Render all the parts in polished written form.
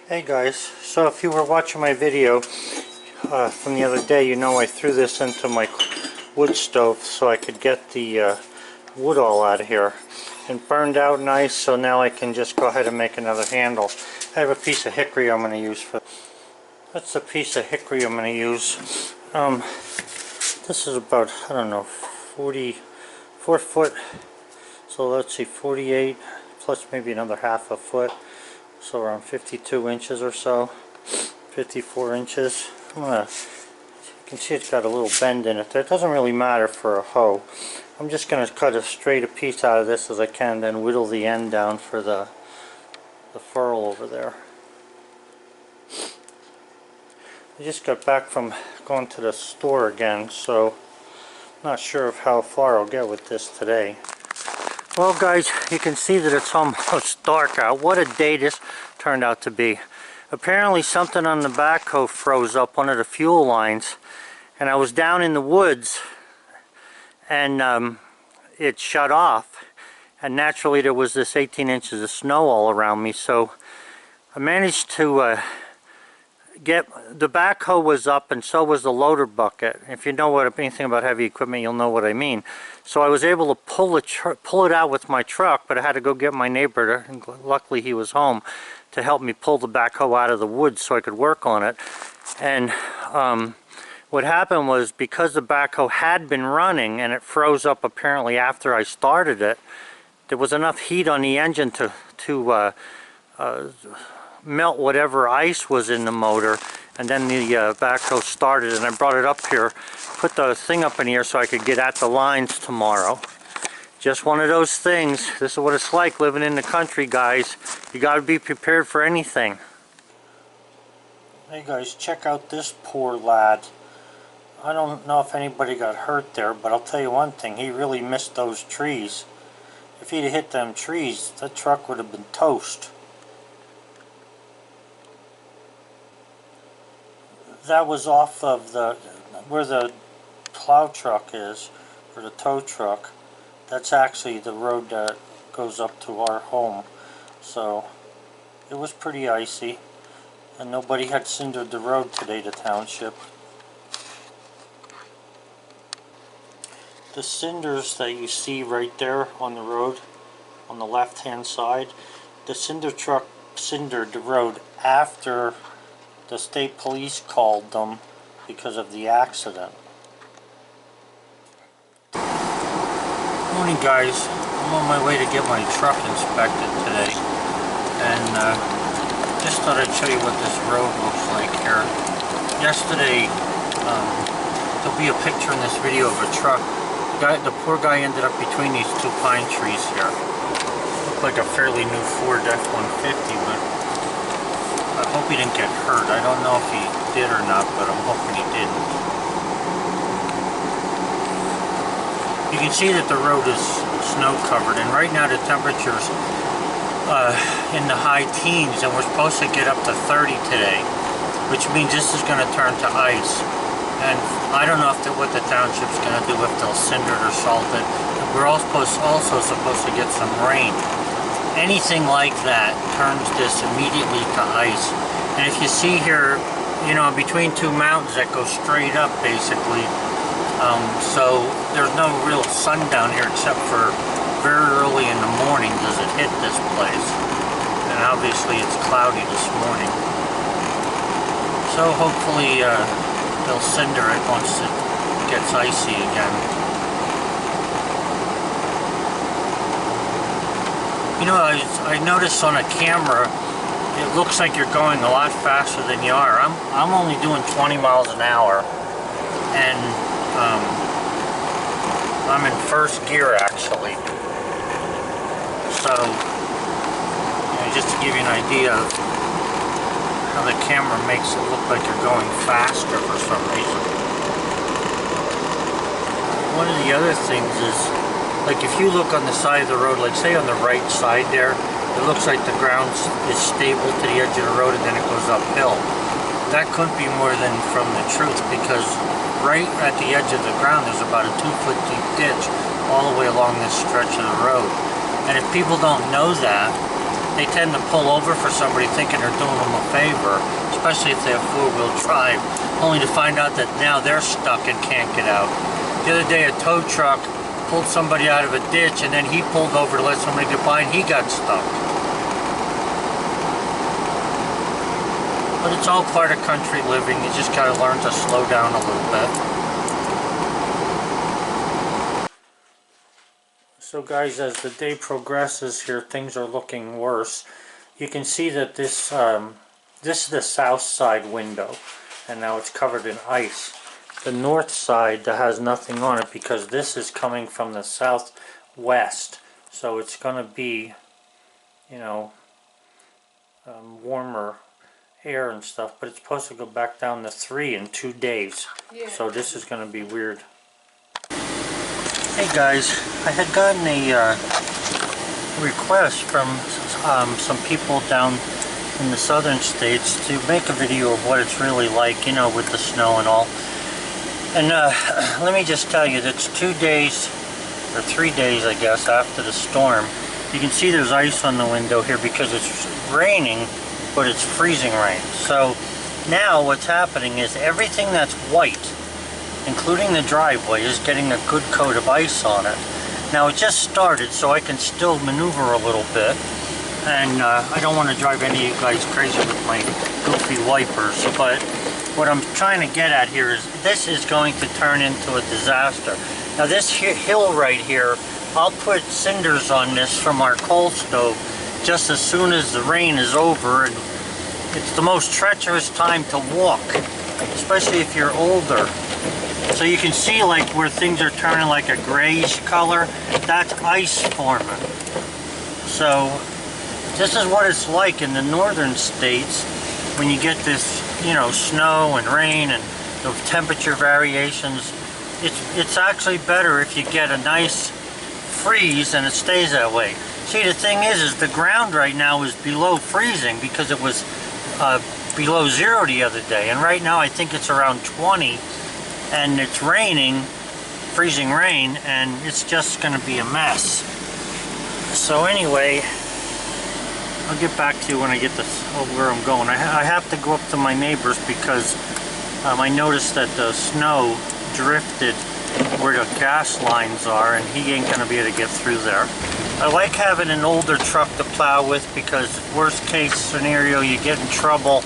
Hey guys, so if you were watching my video from the other day, you know I threw this into my wood stove so I could get the wood all out of here. And burned out nice, so now I can just go ahead and make another handle. I have a piece of hickory I'm going to use for. That's the piece of hickory I'm going to use. This is about, I don't know, 44 foot. So let's see, 48 plus maybe another half a foot. So around 52 inches or so, 54 inches. You can see it's got a little bend in it. That doesn't really matter for a hoe. I'm just going to cut as straight a piece out of this as I can, then whittle the end down for the furl over there. I just got back from going to the store again, so I'm not sure of how far I'll get with this today. Well guys, you can see that it's almost dark out. What a day this turned out to be. Apparently something on the backhoe froze up one of the fuel lines, and I was down in the woods and it shut off, and naturally there was this 18 inches of snow all around me, so I managed to get the backhoe was up, and so was the loader bucket. If you know anything about heavy equipment, you'll know what I mean. So I was able to pull it out with my truck, but I had to go get my neighbor, and luckily he was home, to help me pull the backhoe out of the woods so I could work on it. And what happened was, because the backhoe had been running and it froze up apparently after I started it, there was enough heat on the engine to melt whatever ice was in the motor, and then the backhoe started, and I brought it up here, put the thing up in here so I could get at the lines tomorrow. Just one of those things. This is what it's like living in the country, guys. You got to be prepared for anything. Hey guys, check out this poor lad. I don't know if anybody got hurt there, but I'll tell you one thing, he really missed those trees. If he'd have hit them trees, that truck would have been toast. That was off of where the plow truck is, or the tow truck. That's actually the road that goes up to our home. So it was pretty icy, and nobody had cindered the road today, the township. The cinders that you see right there on the road, on the left hand side, the cinder truck cindered the road after the state police called them because of the accident. Morning guys, I'm on my way to get my truck inspected today, and just thought I'd show you what this road looks like here. Yesterday, there'll be a picture in this video of a truck. The poor guy ended up between these two pine trees here. Looked like a fairly new Ford F-150, but I hope he didn't get hurt. I don't know if he did or not, but I'm hoping he didn't. You can see that the road is snow covered, and right now the temperature's in the high teens, and we're supposed to get up to 30 today, which means this is going to turn to ice. And I don't know what the township's going to do, if they'll cinder it or salt it. We're also supposed to get some rain. Anything like that turns this immediately to ice. And if you see here, you know, between two mountains that go straight up basically, so there's no real sun down here except for very early in the morning does it hit this place. And obviously it's cloudy this morning. So hopefully they'll cinder it once it gets icy again. You know, I noticed on a camera, it looks like you're going a lot faster than you are. I'm only doing 20 miles an hour, and I'm in first gear actually. So, you know, just to give you an idea of how the camera makes it look like you're going faster for some reason. One of the other things is, like if you look on the side of the road, like say on the right side there, it looks like the ground is stable to the edge of the road and then it goes uphill. That couldn't be more than from the truth, because right at the edge of the ground there's about a 2-foot deep ditch all the way along this stretch of the road. And if people don't know that, they tend to pull over for somebody thinking they're doing them a favor, especially if they have four-wheel drive, only to find out that now they're stuck and can't get out. The other day a tow truck pulled somebody out of a ditch, and then he pulled over to let somebody get by and he got stuck. But it's all part of country living. You just gotta learn to slow down a little bit. So guys, as the day progresses here, things are looking worse. You can see that this is the south side window, and now it's covered in ice. The north side that has nothing on it, because this is coming from the southwest, so it's going to be, you know, warmer air and stuff, but it's supposed to go back down to 3 in 2 days. Yeah. So this is going to be weird. Hey guys, I had gotten a request from some people down in the southern states to make a video of what it's really like, you know, with the snow and all. And let me just tell you, that's 2 days, or 3 days I guess, after the storm. You can see there's ice on the window here because it's raining, but it's freezing rain. So now what's happening is everything that's white, including the driveway, is getting a good coat of ice on it. Now it just started, so I can still maneuver a little bit, and I don't want to drive any of you guys crazy with my goofy wipers, but what I'm trying to get at here is this is going to turn into a disaster. Now this hill right here, I'll put cinders on this from our coal stove just as soon as the rain is over, and it's the most treacherous time to walk, especially if you're older. So you can see like where things are turning like a grayish color, that's ice forming. So this is what it's like in the northern states when you get this, you know, snow and rain and the temperature variations. It's actually better if you get a nice freeze and it stays that way. See, the thing is the ground right now is below freezing because it was below 0 the other day, and right now I think it's around 20. And it's raining, freezing rain, and it's just going to be a mess. So anyway, I'll get back to you when I get this where I'm going. I have to go up to my neighbors because I noticed that the snow drifted where the gas lines are, and he ain't going to be able to get through there. I like having an older truck to plow with because worst case scenario, you get in trouble.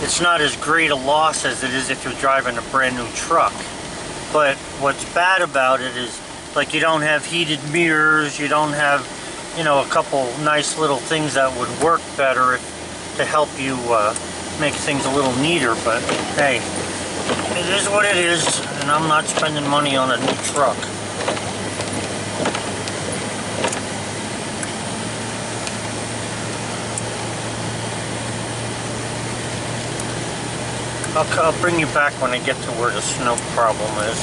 It's not as great a loss as it is if you're driving a brand new truck. But what's bad about it is, like, you don't have heated mirrors, you don't have, you know, a couple nice little things that would work better to help you make things a little neater. But hey, it is what it is, and I'm not spending money on a new truck. I'll bring you back when I get to where the snow problem is.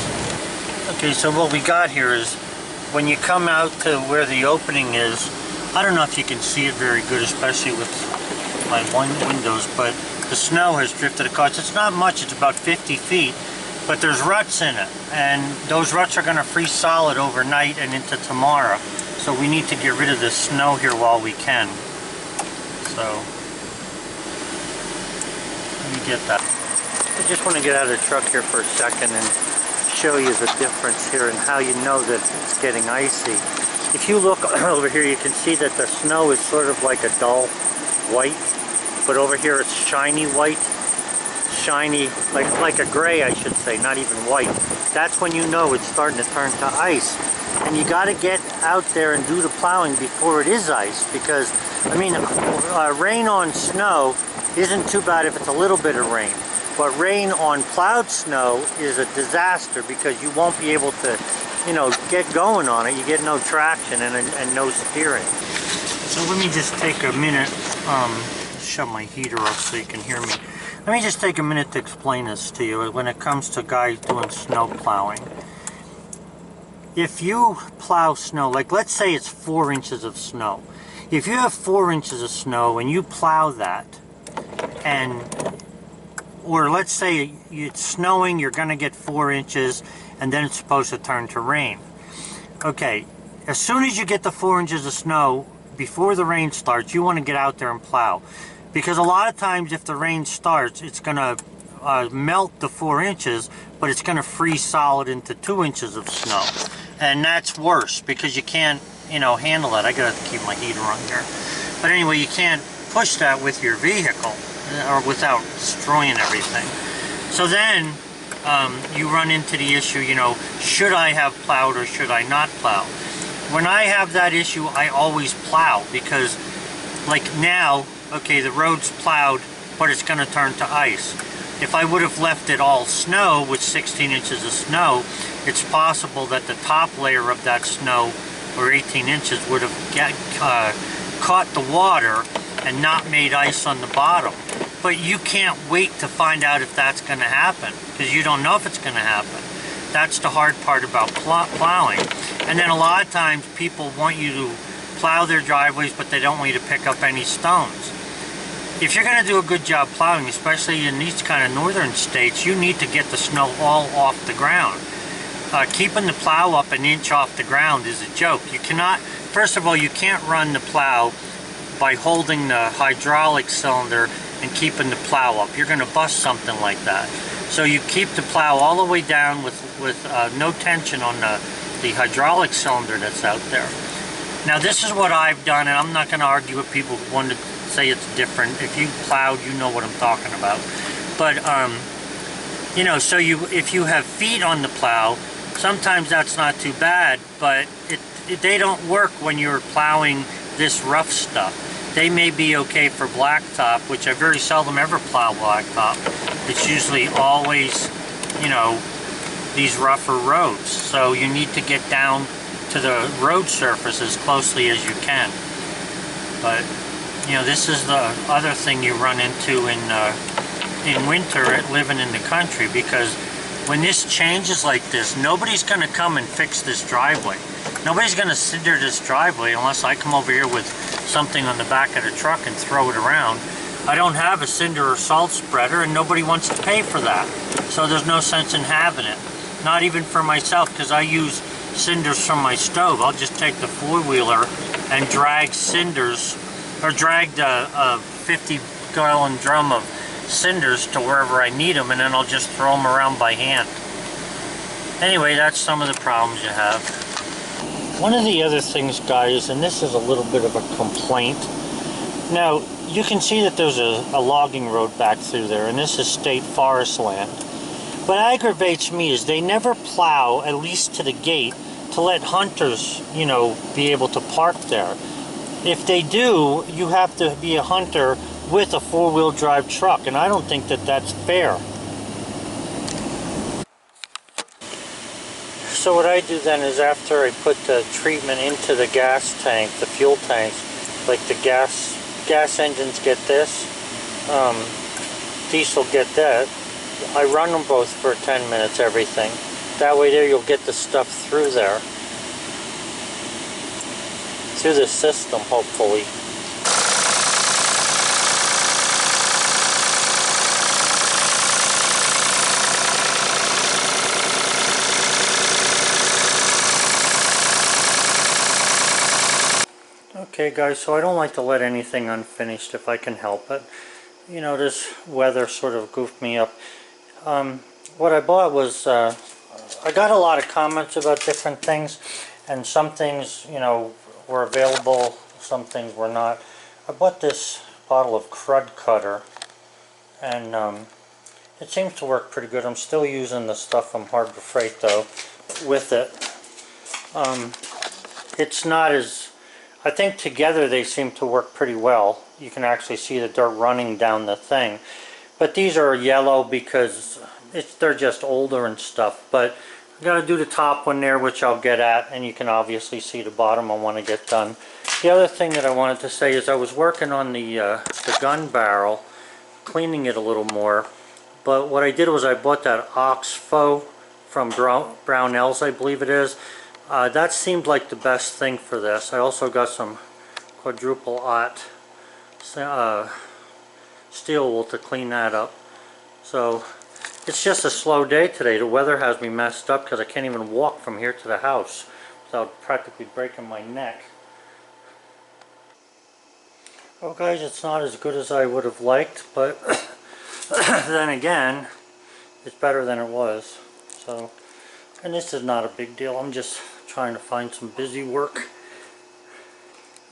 Okay, so what we got here is, when you come out to where the opening is, I don't know if you can see it very good, especially with my windows, but the snow has drifted across. It's not much, it's about 50 feet, but there's ruts in it, and those ruts are going to freeze solid overnight and into tomorrow. So we need to get rid of this snow here while we can. So, let me get that. I just want to get out of the truck here for a second and show you the difference here and how you know that it's getting icy. If you look over here, you can see that the snow is sort of like a dull white, but over here it's shiny white, shiny, like a gray, I should say, not even white. That's when you know it's starting to turn to ice. And you got to get out there and do the plowing before it is ice, because, I mean, rain on snow isn't too bad if it's a little bit of rain. But rain on plowed snow is a disaster because you won't be able to, you know, get going on it. You get no traction and no steering. So let me just take a minute, shut my heater up so you can hear me. Let me just take a minute to explain this to you when it comes to guys doing snow plowing. If you plow snow, like let's say it's 4 inches of snow. If you have 4 inches of snow and you plow that, or let's say it's snowing, you're going to get 4 inches, and then it's supposed to turn to rain. Okay, as soon as you get the 4 inches of snow, before the rain starts, you want to get out there and plow. Because a lot of times if the rain starts, it's going to melt the 4 inches, but it's going to freeze solid into 2 inches of snow. And that's worse because you can't, you know, handle it. I got to keep my heater on here. But anyway, you can't push that with your vehicle or without destroying everything. So then you run into the issue, you know, should I have plowed or should I not plow? When I have that issue, I always plow because, like now, okay, the road's plowed, but it's going to turn to ice. If I would have left it all snow with 16 inches of snow, it's possible that the top layer of that snow, or 18 inches, would have caught the water and not made ice on the bottom. But you can't wait to find out if that's going to happen, because you don't know if it's going to happen. That's the hard part about plowing. And then a lot of times people want you to plow their driveways, but they don't want you to pick up any stones. If you're going to do a good job plowing, especially in these kind of northern states, you need to get the snow all off the ground. Keeping the plow up an inch off the ground is a joke. You cannot, first of all, you can't run the plow by holding the hydraulic cylinder and keeping the plow up. You're going to bust something like that. So you keep the plow all the way down with no tension on the hydraulic cylinder that's out there. Now this is what I've done, and I'm not going to argue with people who want to say it's different. If you plowed, you know what I'm talking about. But you know, so if you have feet on the plow, sometimes that's not too bad, but they don't work when you're plowing this rough stuff. They may be okay for blacktop, which I very seldom ever plow blacktop. It's usually always, you know, these rougher roads. So you need to get down to the road surface as closely as you can. But, you know, this is the other thing you run into in winter living in the country, because when this changes like this, nobody's going to come and fix this driveway. Nobody's going to cinder this driveway unless I come over here with something on the back of the truck and throw it around. I don't have a cinder or salt spreader, and nobody wants to pay for that. So there's no sense in having it. Not even for myself, because I use cinders from my stove. I'll just take the four-wheeler and drag cinders, or drag the 50-gallon drum of cinders to wherever I need them, and then I'll just throw them around by hand. Anyway, that's some of the problems you have. One of the other things, guys, and this is a little bit of a complaint. Now, you can see that there's a logging road back through there, and this is state forest land. What aggravates me is they never plow, at least to the gate, to let hunters, you know, be able to park there. If they do, you have to be a hunter with a four-wheel drive truck, and I don't think that that's fair. So what I do then is, after I put the treatment into the gas tank, the fuel tanks, like the gas engines get this, diesel get that, I run them both for 10 minutes, everything. That way there you'll get the stuff through there, through the system, hopefully. Okay guys, so I don't like to let anything unfinished if I can help it. You know, this weather sort of goofed me up. What I bought was, I got a lot of comments about different things, and some things, you know, were available, some things were not. I bought this bottle of crud cutter, and it seems to work pretty good. I'm still using the stuff from Harbor Freight though with it. It's not as, I think together they seem to work pretty well. You can actually see the dirt running down the thing. But these are yellow because they're just older and stuff. But I got to do the top one there, which I'll get at, and you can obviously see the bottom I want to get done. The other thing that I wanted to say is I was working on the gun barrel, cleaning it a little more. But what I did was I bought that Oxfo from Brownells, I believe it is. That seemed like the best thing for this. I also got some quadruple aught steel wool to clean that up. So it's just a slow day today. The weather has me messed up because I can't even walk from here to the house without practically breaking my neck. Well guys, it's not as good as I would have liked, but then again, it's better than it was. So, and this is not a big deal. I'm just trying to find some busy work.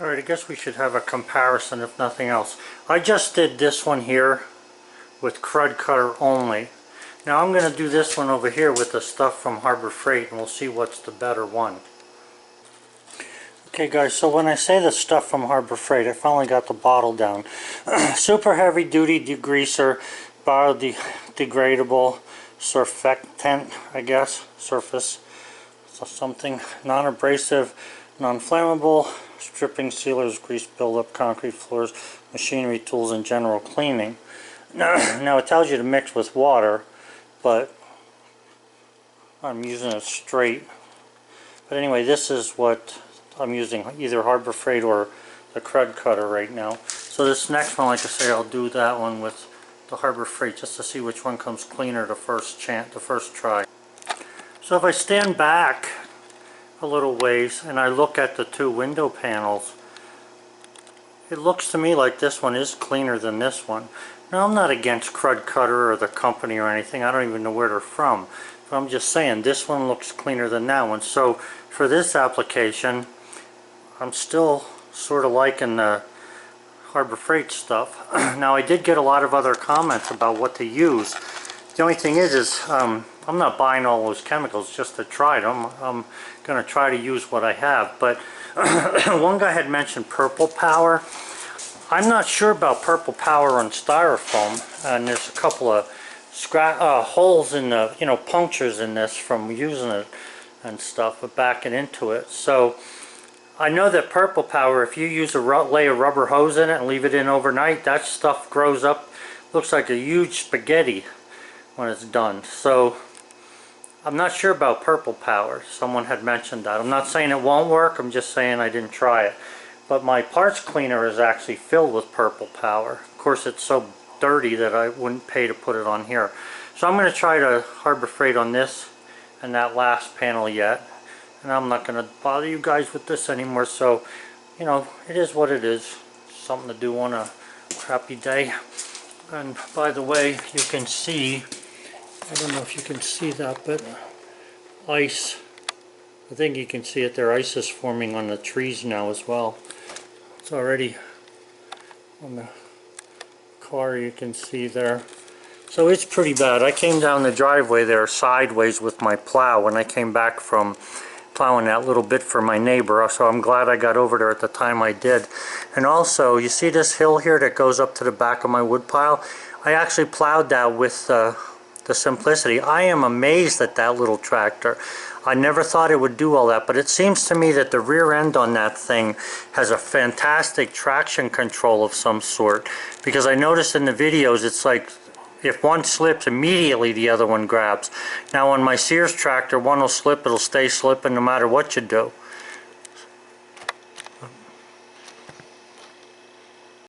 Alright, I guess we should have a comparison if nothing else. I just did this one here with crud cutter only. Now I'm going to do this one over here with the stuff from Harbor Freight, and we'll see what's the better one. Okay guys, so when I say the stuff from Harbor Freight, I finally got the bottle down. Super heavy duty degreaser, biodegradable surfactant, I guess, surface, so something non-abrasive, non-flammable, stripping sealers, grease buildup, concrete floors, machinery tools, and general cleaning. Now it tells you to mix with water, but I'm using it straight. But anyway, this is what I'm using, either Harbor Freight or the crud cutter right now. So this next one, like I say, I'll do that one with the Harbor Freight just to see which one comes cleaner the first try. So if I stand back a little ways and I look at the two window panels, it looks to me like this one is cleaner than this one. Now I'm not against crud cutter or the company or anything. I don't even know where they're from. But I'm just saying this one looks cleaner than that one. So for this application, I'm still sort of liking the Harbor Freight stuff. Now I did get a lot of other comments about what to use. The only thing is I'm not buying all those chemicals just to try them. I'm going to try to use what I have. But one guy had mentioned Purple Power. I'm not sure about Purple Power on styrofoam, and there's a couple of holes in the, punctures in this from using it and stuff, but backing into it. So I know that Purple Power, if you use lay a rubber hose in it and leave it in overnight, that stuff grows up, looks like a huge spaghetti when it's done. So I'm not sure about Purple Power. Someone had mentioned that. I'm not saying it won't work, I'm just saying I didn't try it. But my parts cleaner is actually filled with Purple Power. Of course, it's so dirty that I wouldn't pay to put it on here. So I'm going to try to Harbor Freight on this and that last panel yet. And I'm not going to bother you guys with this anymore. So, it is what it is. Something to do on a crappy day. And by the way, you can see, I don't know if you can see that, but ice. I think you can see it there. Ice is forming on the trees now as well. It's already on the car, you can see there. So it's pretty bad. I came down the driveway there sideways with my plow when I came back from plowing that little bit for my neighbor, so I'm glad I got over there at the time I did. And also, you see this hill here that goes up to the back of my wood pile? I actually plowed that with the Simplicity. I am amazed at that little tractor. I never thought it would do all that, but it seems to me that the rear end on that thing has a fantastic traction control of some sort, because I noticed in the videos it's like if one slips, immediately the other one grabs. Now on my Sears tractor, one will slip, it'll stay slipping no matter what you do.